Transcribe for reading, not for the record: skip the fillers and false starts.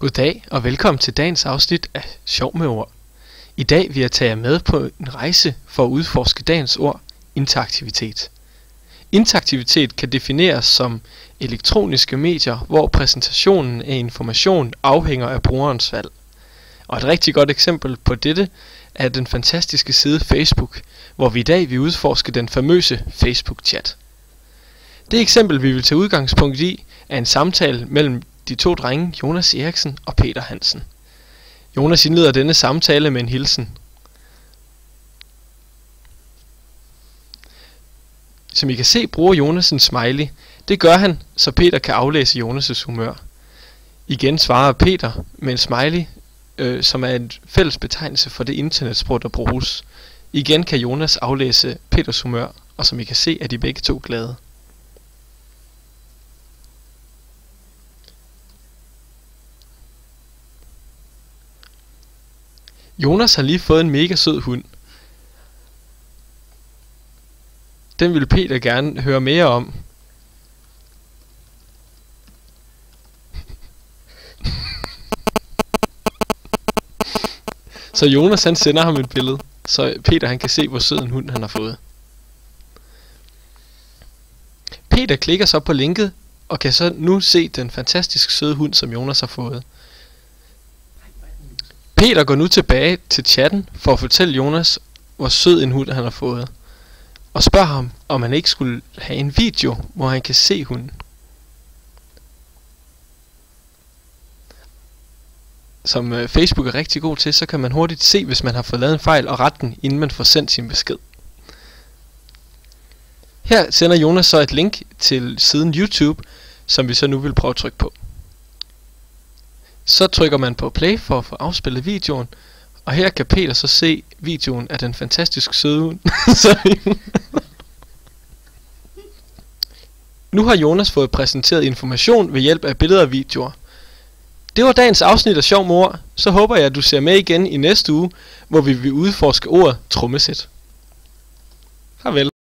Goddag og velkommen til dagens afsnit af Sjov med ord. I dag vil jeg tage jer med på en rejse for at udforske dagens ord, interaktivitet. Interaktivitet kan defineres som elektroniske medier, hvor præsentationen af information afhænger af brugerens valg. Og et rigtig godt eksempel på dette er den fantastiske side Facebook, hvor vi i dag vil udforske den famøse Facebook-chat. Det eksempel, vi vil tage udgangspunkt i, er en samtale mellem de to drenge, Jonas Eriksen og Peter Hansen. Jonas indleder denne samtale med en hilsen. Som I kan se, bruger Jonas en smiley. Det gør han, så Peter kan aflæse Jonas' humør. Igen svarer Peter med en smiley, som er en fælles betegnelse for det internetsprog, der bruges. Igen kan Jonas aflæse Peters humør, og som I kan se, er de begge to glade. Jonas har lige fået en mega sød hund. Den vil Peter gerne høre mere om. Så Jonas han sender ham et billede, så Peter han kan se, hvor sød en hund han har fået. Peter klikker så på linket og kan så nu se den fantastisk søde hund, som Jonas har fået. Peter går nu tilbage til chatten for at fortælle Jonas, hvor sød en hund han har fået, og spørger ham, om han ikke skulle have en video, hvor han kan se hunden. Som Facebook er rigtig god til, så kan man hurtigt se, hvis man har fået lavet en fejl, og rette den, inden man får sendt sin besked. Her sender Jonas så et link til siden YouTube, som vi så nu vil prøve at trykke på. Så trykker man på play for at få afspillet videoen, og her kan Peter så se videoen af den fantastisk søde hund. Nu har Jonas fået præsenteret information ved hjælp af billeder og videoer. Det var dagens afsnit af Sjov med ord. Så håber jeg, at du ser med igen i næste uge, hvor vi vil udforske ordet trommesæt. Farvel.